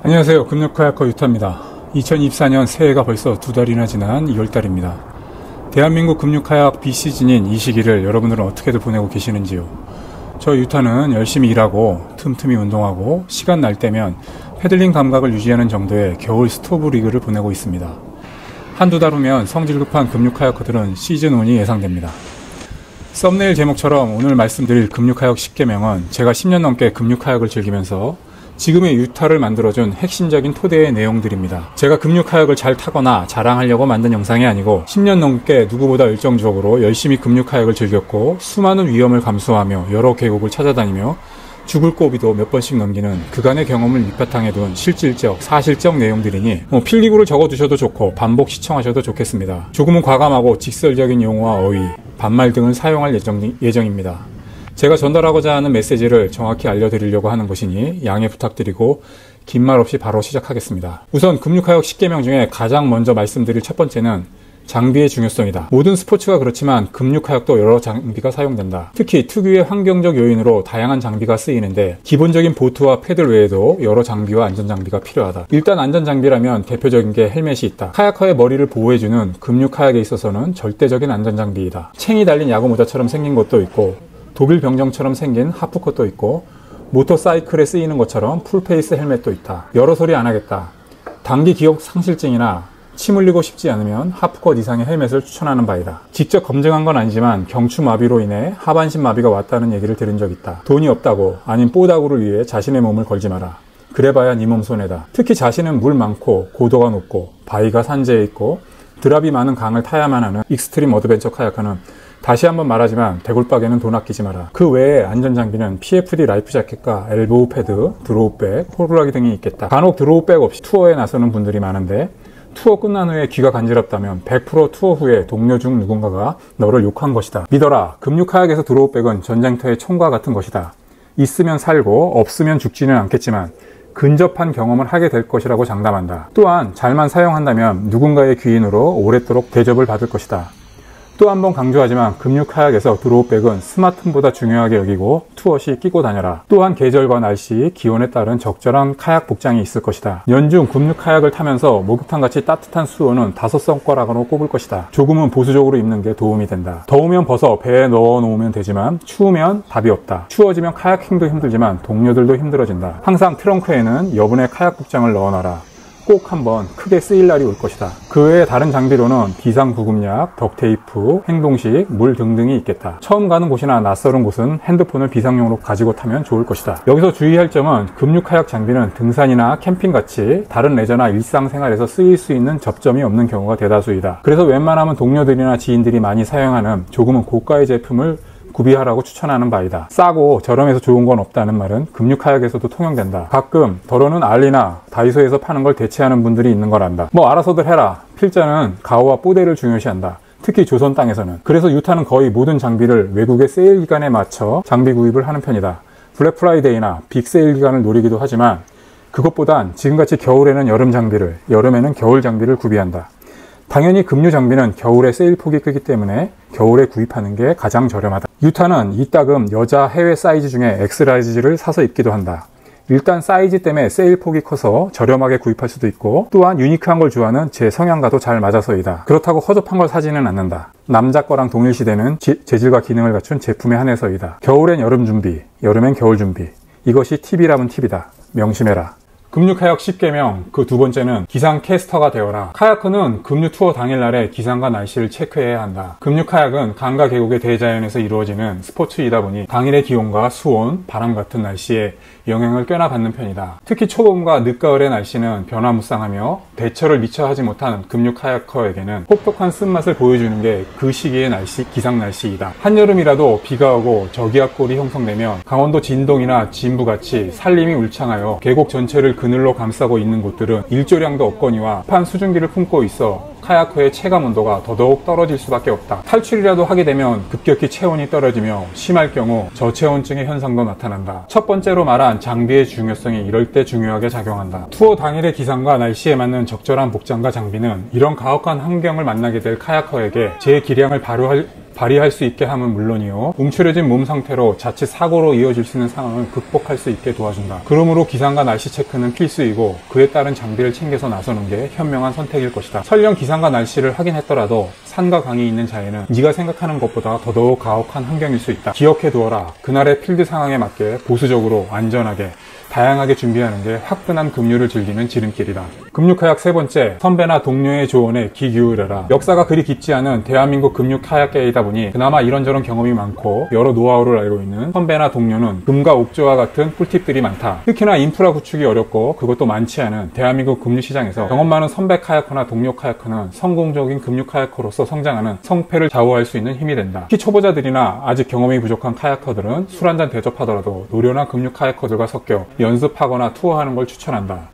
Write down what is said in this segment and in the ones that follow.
안녕하세요. 금융카야커 유타입니다. 2024년 새해가 벌써 2달이나 지난 2월달입니다. 대한민국 금융카약 비시즌인 이 시기를 여러분들은 어떻게들 보내고 계시는지요? 저 유타는 열심히 일하고 틈틈이 운동하고 시간 날 때면 패들링 감각을 유지하는 정도의 겨울 스토브 리그를 보내고 있습니다. 한두 달 후면 성질 급한 금융카야커들은 시즌1이 예상됩니다. 썸네일 제목처럼 오늘 말씀드릴 금융카약 10계명은 제가 10년 넘게 금융카약을 즐기면서 지금의 유타를 만들어준 핵심적인 토대의 내용들입니다. 제가 금융카약을 잘 타거나 자랑하려고 만든 영상이 아니고 10년 넘게 누구보다 열정적으로 열심히 금융카약을 즐겼고 수많은 위험을 감수하며 여러 계곡을 찾아다니며 죽을 고비도 몇 번씩 넘기는 그간의 경험을 밑바탕에 둔 실질적, 사실적 내용들이니 필기구를 적어두셔도 좋고 반복 시청하셔도 좋겠습니다. 조금은 과감하고 직설적인 용어와 어휘, 반말 등을 사용할 예정입니다. 제가 전달하고자 하는 메시지를 정확히 알려드리려고 하는 것이니 양해 부탁드리고 긴 말 없이 바로 시작하겠습니다. 우선 금융카약 10계명 중에 가장 먼저 말씀드릴 첫 번째는 장비의 중요성이다. 모든 스포츠가 그렇지만 금융카약도 여러 장비가 사용된다. 특히 특유의 환경적 요인으로 다양한 장비가 쓰이는데 기본적인 보트와 패들 외에도 여러 장비와 안전장비가 필요하다. 일단 안전장비라면 대표적인 게 헬멧이 있다. 카야커의 머리를 보호해주는 금융카약에 있어서는 절대적인 안전장비이다. 챙이 달린 야구모자처럼 생긴 것도 있고 독일 병정처럼 생긴 하프컷도 있고 모터사이클에 쓰이는 것처럼 풀페이스 헬멧도 있다. 여러 소리 안 하겠다. 단기 기억 상실증이나 침 흘리고 싶지 않으면 하프컷 이상의 헬멧을 추천하는 바이다. 직접 검증한 건 아니지만 경추마비로 인해 하반신 마비가 왔다는 얘기를 들은 적 있다. 돈이 없다고 아님 뽀다구를 위해 자신의 몸을 걸지 마라. 그래봐야 네 몸 손해다. 특히 자신은 물 많고 고도가 높고 바위가 산재해 있고 드랍이 많은 강을 타야만 하는 익스트림 어드벤처 카야커는 다시 한번 말하지만 대굴박에는 돈 아끼지 마라. 그 외에 안전장비는 PFD 라이프 자켓과 엘보우 패드, 드로우백, 호루라기 등이 있겠다. 간혹 드로우백 없이 투어에 나서는 분들이 많은데 투어 끝난 후에 귀가 간지럽다면 100% 투어 후에 동료 중 누군가가 너를 욕한 것이다. 믿어라. 금융카약에서 드로우백은 전쟁터의 총과 같은 것이다. 있으면 살고 없으면 죽지는 않겠지만 근접한 경험을 하게 될 것이라고 장담한다. 또한 잘만 사용한다면 누군가의 귀인으로 오랫도록 대접을 받을 것이다. 또 한 번 강조하지만 금융카약에서 드로우백은 스마트폰보다 중요하게 여기고 투어 시 끼고 다녀라. 또한 계절과 날씨, 기온에 따른 적절한 카약 복장이 있을 것이다. 연중 금융카약을 타면서 목욕탕같이 따뜻한 수온은 5손가락으로 꼽을 것이다. 조금은 보수적으로 입는 게 도움이 된다. 더우면 벗어 배에 넣어 놓으면 되지만 추우면 답이 없다. 추워지면 카야킹도 힘들지만 동료들도 힘들어진다. 항상 트렁크에는 여분의 카약 복장을 넣어놔라. 꼭 한번 크게 쓰일 날이 올 것이다. 그 외에 다른 장비로는 비상구급약, 덕테이프, 행동식, 물 등등이 있겠다. 처음 가는 곳이나 낯설은 곳은 핸드폰을 비상용으로 가지고 타면 좋을 것이다. 여기서 주의할 점은 금융카약 장비는 등산이나 캠핑같이 다른 레저나 일상생활에서 쓰일 수 있는 접점이 없는 경우가 대다수이다. 그래서 웬만하면 동료들이나 지인들이 많이 사용하는 조금은 고가의 제품을 구비하라고 추천하는 바이다. 싸고 저렴해서 좋은 건 없다는 말은 금융카약에서도 통용된다. 가끔 더러는 알리나 다이소에서 파는 걸 대체하는 분들이 있는 걸 안다. 뭐 알아서들 해라. 필자는 가오와 뽀대를 중요시한다. 특히 조선 땅에서는. 그래서 유타는 거의 모든 장비를 외국의 세일 기간에 맞춰 장비 구입을 하는 편이다. 블랙 프라이데이나 빅 세일 기간을 노리기도 하지만 그것보단 지금같이 겨울에는 여름 장비를, 여름에는 겨울 장비를 구비한다. 당연히 금융 장비는 겨울에 세일폭이 크기 때문에 겨울에 구입하는 게 가장 저렴하다. 유타는 이따금 여자 해외 사이즈 중에 엑스라이즈를 사서 입기도 한다. 일단 사이즈 때문에 세일폭이 커서 저렴하게 구입할 수도 있고 또한 유니크한 걸 좋아하는 제 성향과도 잘 맞아서이다. 그렇다고 허접한 걸 사지는 않는다. 남자 거랑 동일시되는 재질과 기능을 갖춘 제품에 한해서이다. 겨울엔 여름 준비, 여름엔 겨울 준비. 이것이 팁이라면 팁이다. 명심해라. 금융카약 10계명 그 두 번째는 기상캐스터가 되어라. 카야커는 금융 투어 당일날에 기상과 날씨를 체크해야 한다. 금융카약은 강과 계곡의 대자연에서 이루어지는 스포츠이다 보니 당일의 기온과 수온, 바람 같은 날씨에 영향을 꽤나 받는 편이다. 특히 초봄과 늦가을의 날씨는 변화무쌍하며 대처를 미처 하지 못한 금융카야커에게는 혹독한 쓴맛을 보여주는 게 그 시기의 날씨, 기상 날씨이다. 한여름이라도 비가 오고 저기압골이 형성되면 강원도 진동이나 진부같이 산림이 울창하여 계곡 전체를 그늘로 감싸고 있는 곳들은 일조량도 없거니와 판 수증기를 품고 있어 카야커의 체감 온도가 더더욱 떨어질 수밖에 없다. 탈출이라도 하게 되면 급격히 체온이 떨어지며 심할 경우 저체온증의 현상도 나타난다. 첫 번째로 말한 장비의 중요성이 이럴 때 중요하게 작용한다. 투어 당일의 기상과 날씨에 맞는 적절한 복장과 장비는 이런 가혹한 환경을 만나게 될 카야커에게 제 기량을 발휘할 발휘할 수 있게 함은 물론이요, 움츠려진 몸 상태로 자칫 사고로 이어질 수 있는 상황을 극복할 수 있게 도와준다. 그러므로 기상과 날씨 체크는 필수이고 그에 따른 장비를 챙겨서 나서는 게 현명한 선택일 것이다. 설령 기상과 날씨를 확인했더라도 산과 강이 있는 자에는 네가 생각하는 것보다 더더욱 가혹한 환경일 수 있다. 기억해두어라. 그날의 필드 상황에 맞게 보수적으로 안전하게 다양하게 준비하는 게 화끈한 급류를 즐기는 지름길이다. 급류카약 세 번째, 선배나 동료의 조언에 귀 기울여라. 역사가 그리 깊지 않은 대한민국 급류카약계이다 보니 그나마 이런저런 경험이 많고 여러 노하우를 알고 있는 선배나 동료는 금과 옥조와 같은 꿀팁들이 많다. 특히나 인프라 구축이 어렵고 그것도 많지 않은 대한민국 급류시장에서 경험 많은 선배 카야커나 동료 카야커는 성공적인 급류카야커로서 성장하는 성패를 좌우할 수 있는 힘이 된다. 특히 초보자들이나 아직 경험이 부족한 카야커들은 술 한잔 대접하더라도 노련한 급류카야커들과 섞여 연습하거나 투어하는 걸 추천한다.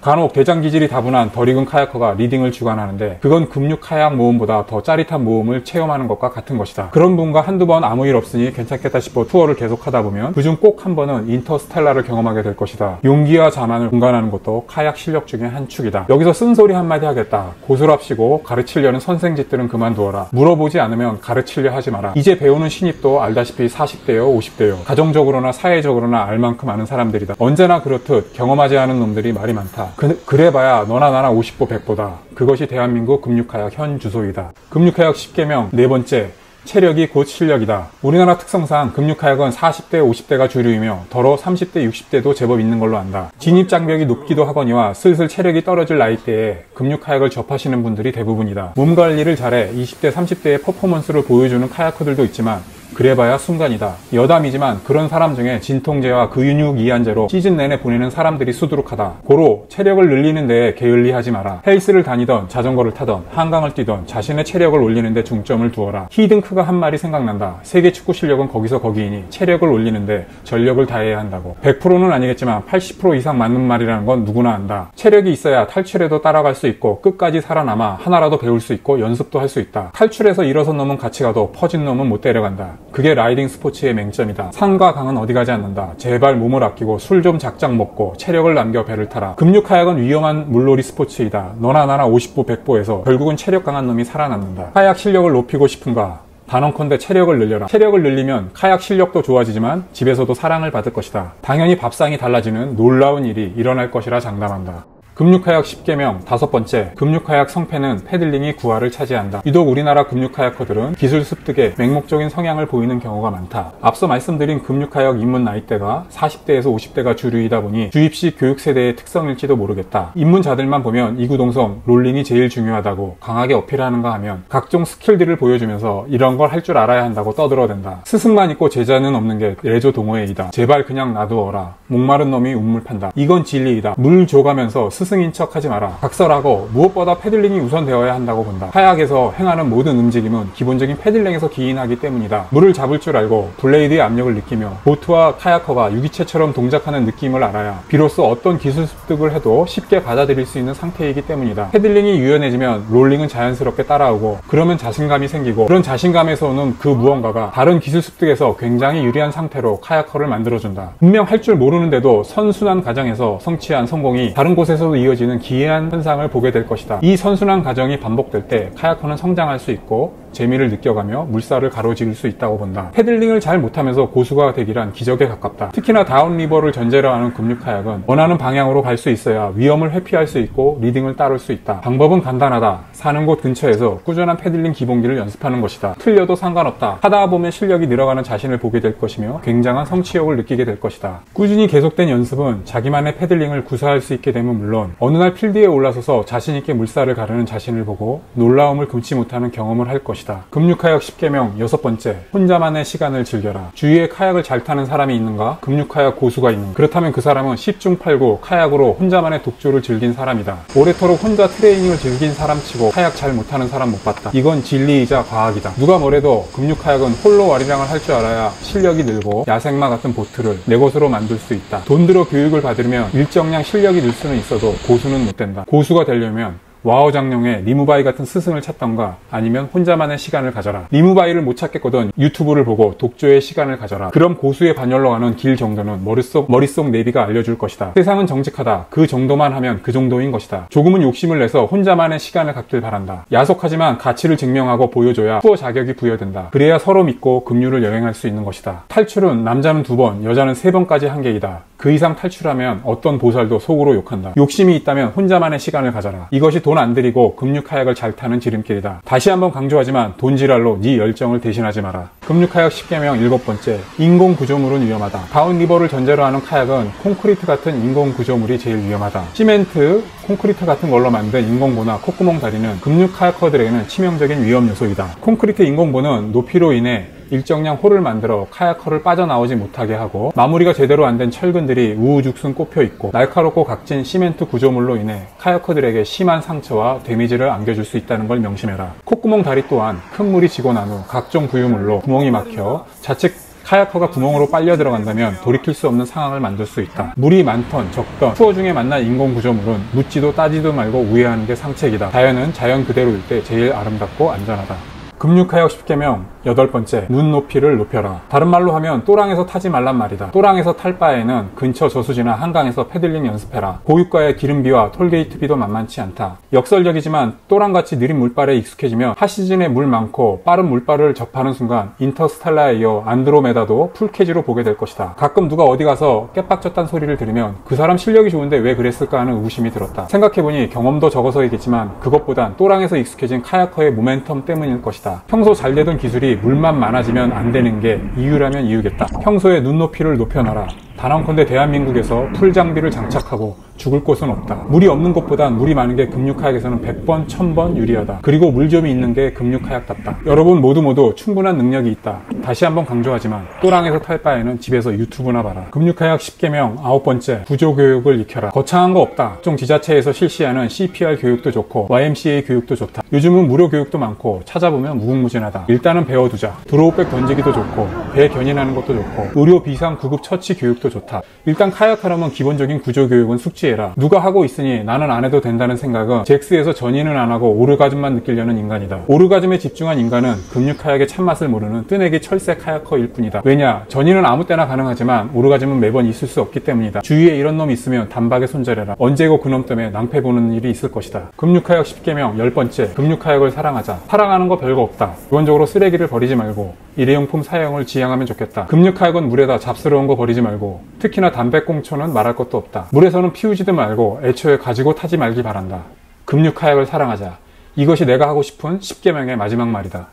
간혹 대장 기질이 다분한 덜 익은 카야커가 리딩을 주관하는데 그건 급류 카약 모험보다 더 짜릿한 모험을 체험하는 것과 같은 것이다. 그런 분과 한두 번 아무 일 없으니 괜찮겠다 싶어 투어를 계속하다 보면 그중 꼭 한 번은 인터스텔라를 경험하게 될 것이다. 용기와 자만을 공간하는 것도 카약 실력 중에 한 축이다. 여기서 쓴소리 한마디 하겠다. 고스랍시고 가르치려는 선생짓들은 그만두어라. 물어보지 않으면 가르치려 하지 마라. 이제 배우는 신입도 알다시피 40대요 50대요 가정적으로나 사회적으로나 알만큼 아는 사람들이다. 언제나 그렇듯 경험하지 않은 놈들이 말이 많다. 그래봐야 너나 나나 50보 100보다. 그것이 대한민국 급류카약 현 주소이다. 급류카약 10계명 네 번째, 체력이 곧 실력이다. 우리나라 특성상 급류카약은 40대 50대가 주류이며 더러 30대 60대도 제법 있는 걸로 안다. 진입장벽이 높기도 하거니와 슬슬 체력이 떨어질 나이대에 급류카약을 접하시는 분들이 대부분이다. 몸관리를 잘해 20대 30대의 퍼포먼스를 보여주는 카야커들도 있지만 그래봐야 순간이다. 여담이지만 그런 사람 중에 진통제와 근육 이완제로 시즌 내내 보내는 사람들이 수두룩하다. 고로 체력을 늘리는 데에 게을리하지 마라. 헬스를 다니던 자전거를 타던 한강을 뛰던 자신의 체력을 올리는 데 중점을 두어라. 히딩크가 한 말이 생각난다. 세계 축구 실력은 거기서 거기이니 체력을 올리는 데 전력을 다해야 한다고. 100%는 아니겠지만 80% 이상 맞는 말이라는 건 누구나 안다. 체력이 있어야 탈출에도 따라갈 수 있고 끝까지 살아남아 하나라도 배울 수 있고 연습도 할 수 있다. 탈출해서 일어선 놈은 같이 가도 퍼진 놈은 못 데려간다. 그게 라이딩 스포츠의 맹점이다. 산과 강은 어디 가지 않는다. 제발 몸을 아끼고 술 좀 작작 먹고 체력을 남겨 배를 타라. 급류카약은 위험한 물놀이 스포츠이다. 너나 나나 50보 100보에서 결국은 체력 강한 놈이 살아남는다. 카약 실력을 높이고 싶은가? 단언컨대 체력을 늘려라. 체력을 늘리면 카약 실력도 좋아지지만 집에서도 사랑을 받을 것이다. 당연히 밥상이 달라지는 놀라운 일이 일어날 것이라 장담한다. 급류카약 10계명 다섯 번째, 급류카약 성패는 패들링이 구화를 차지한다. 유독 우리나라 급류카야커들은 기술 습득에 맹목적인 성향을 보이는 경우가 많다. 앞서 말씀드린 급류카약 입문 나이대가 40대에서 50대가 주류이다 보니 주입식 교육세대의 특성일지도 모르겠다. 입문자들만 보면 이구동성 롤링이 제일 중요하다고 강하게 어필하는가 하면 각종 스킬들을 보여주면서 이런 걸 할 줄 알아야 한다고 떠들어댄다. 스승만 있고 제자는 없는 게 레조 동호회이다. 제발 그냥 놔두어라. 목마른 놈이 우물 판다. 이건 진리이다. 물 줘가면서 스승인 척하지 마라. 각설하고 무엇보다 패들링이 우선되어야 한다고 본다. 카약에서 행하는 모든 움직임은 기본적인 패들링에서 기인하기 때문이다. 물을 잡을 줄 알고 블레이드의 압력을 느끼며 보트와 카야커가 유기체처럼 동작하는 느낌을 알아야 비로소 어떤 기술 습득을 해도 쉽게 받아들일 수 있는 상태이기 때문이다. 패들링이 유연해지면 롤링은 자연스럽게 따라오고 그러면 자신감이 생기고 그런 자신감에서 오는 그 무언가가 다른 기술 습득에서 굉장히 유리한 상태로 카야커를 만들어준다. 분명 할 줄 모르는데도 선순환 과정에서 성취한 성공이 다른 곳에서도 이어지는 기이한 현상을 보게 될 것이다. 이 선순환 과정이 반복될 때 카야커는 성장할 수 있고 재미를 느껴가며 물살을 가로지를 수 있다고 본다. 패들링을 잘 못하면서 고수가 되기란 기적에 가깝다. 특히나 다운리버를 전제로 하는 급류카약은 원하는 방향으로 갈 수 있어야 위험을 회피할 수 있고 리딩을 따를 수 있다. 방법은 간단하다. 사는 곳 근처에서 꾸준한 패들링 기본기를 연습하는 것이다. 틀려도 상관없다. 하다 보면 실력이 늘어가는 자신을 보게 될 것이며 굉장한 성취욕을 느끼게 될 것이다. 꾸준히 계속된 연습은 자기만의 패들링을 구사할 수 있게 되면 물론 어느 날 필드에 올라서서 자신있게 물살을 가르는 자신을 보고 놀라움을 금치 못하는 경험을 할 것이다. 급류카약 10계명 여섯 번째, 혼자만의 시간을 즐겨라. 주위에 카약을 잘 타는 사람이 있는가? 급류카약 고수가 있는가? 그렇다면 그 사람은 10중 8구 카약으로 혼자만의 독주를 즐긴 사람이다. 오래도록 혼자 트레이닝을 즐긴 사람치고 카약 잘 못하는 사람 못 봤다. 이건 진리이자 과학이다. 누가 뭐래도 급류카약은 홀로 와리랑을 할 줄 알아야 실력이 늘고 야생마 같은 보트를 내 것으로 만들 수 있다. 돈 들어 교육을 받으면 일정량 실력이 늘 수는 있어도 고수는 못 된다. 고수가 되려면 와우 장룡의 리무바이 같은 스승을 찾던가 아니면 혼자만의 시간을 가져라. 리무바이를 못 찾겠거든 유튜브를 보고 독조의 시간을 가져라. 그럼 고수의 반열로 가는 길 정도는 머릿속 내비가 알려줄 것이다. 세상은 정직하다. 그 정도만 하면 그 정도인 것이다. 조금은 욕심을 내서 혼자만의 시간을 갖길 바란다. 야속하지만 가치를 증명하고 보여줘야 투어 자격이 부여된다. 그래야 서로 믿고 급류를 여행할 수 있는 것이다. 탈출은 남자는 2번, 여자는 3번까지 한계이다. 그 이상 탈출하면 어떤 보살도 속으로 욕한다. 욕심이 있다면 혼자만의 시간을 가져라. 이것이 돈 안 들이고 급류카약을 잘 타는 지름길이다. 다시 한번 강조하지만 돈지랄로 네 열정을 대신하지 마라. 급류카약 10계명 7번째, 인공구조물은 위험하다. 다운리버를 전제로 하는 카약은 콘크리트 같은 인공구조물이 제일 위험하다. 시멘트, 콘크리트 같은 걸로 만든 인공보나 콧구멍 다리는 급류카야커들에게는 치명적인 위험 요소이다. 콘크리트 인공보는 높이로 인해 일정량 홀을 만들어 카야커를 빠져나오지 못하게 하고, 마무리가 제대로 안 된 철근들이 우후죽순 꼽혀 있고, 날카롭고 각진 시멘트 구조물로 인해 카야커들에게 심한 상처와 데미지를 안겨줄 수 있다는 걸 명심해라. 콧구멍 다리 또한 큰 물이 지고 난 후 각종 부유물로 구멍이 막혀 자칫 카야커가 구멍으로 빨려 들어간다면 돌이킬 수 없는 상황을 만들 수 있다. 물이 많던 적던 투어 중에 만난 인공구조물은 묻지도 따지도 말고 우회하는 게 상책이다. 자연은 자연 그대로일 때 제일 아름답고 안전하다. 급류카약 10계명 8번째, 눈 높이를 높여라. 다른 말로 하면 또랑에서 타지 말란 말이다. 또랑에서 탈 바에는 근처 저수지나 한강에서 패들링 연습해라. 고유가의 기름비와 톨게이트비도 만만치 않다. 역설적이지만 또랑같이 느린 물발에 익숙해지며 하시즌에 물 많고 빠른 물발을 접하는 순간 인터스텔라에 이어 안드로메다도 풀캐지로 보게 될 것이다. 가끔 누가 어디 가서 깨빡쳤단 소리를 들으면 그 사람 실력이 좋은데 왜 그랬을까 하는 의구심이 들었다. 생각해보니 경험도 적어서이겠지만 그것보단 또랑에서 익숙해진 카야커의 모멘텀 때문일 것이다. 평소 잘 되던 기술이 물만 많아지면 안 되는 게 이유라면 이유겠다. 평소에 눈높이를 높여놔라. 단언컨대 대한민국에서 풀 장비를 장착하고 죽을 곳은 없다. 물이 없는 곳보단 물이 많은 게 급류카약에서는 100번, 1000번 유리하다. 그리고 물점이 있는 게 급류카약답다. 여러분 모두 충분한 능력이 있다. 다시 한번 강조하지만 또랑에서 탈 바에는 집에서 유튜브나 봐라. 급류카약 10계명 9번째, 구조교육을 익혀라. 거창한 거 없다. 각종 지자체에서 실시하는 CPR 교육도 좋고 YMCA 교육도 좋다. 요즘은 무료 교육도 많고 찾아보면 무궁무진하다. 일단은 배워두자. 드로우백 던지기도 좋고 배 견인하는 것도 좋고 의료 비상 구급 처치 교육도 좋다. 일단 카약하려면 기본적인 구조교육은 숙지해라. 누가 하고 있으니 나는 안 해도 된다는 생각은 잭스에서 전이는 안 하고 오르가즘만 느끼려는 인간이다. 오르가즘에 집중한 인간은 급류카약의 참맛을 모르는 뜨내기 철새 카야커일 뿐이다. 왜냐? 전이는 아무 때나 가능하지만 오르가즘은 매번 있을 수 없기 때문이다. 주위에 이런 놈이 있으면 단박에 손절해라. 언제고 그놈 때문에 낭패 보는 일이 있을 것이다. 급류카약 10계명 10번째, 급류카약을 사랑하자. 사랑하는 거 별거 없다. 기본적으로 쓰레기를 버리지 말고 일회용품 사용을 지향하면 좋겠다. 급류카약은 물에다 잡스러운 거 버리지 말고 특히나 담배꽁초는 말할 것도 없다. 물에서는 피우지도 말고 애초에 가지고 타지 말기 바란다. 급류카약을 사랑하자. 이것이 내가 하고 싶은 10계명의 마지막 말이다.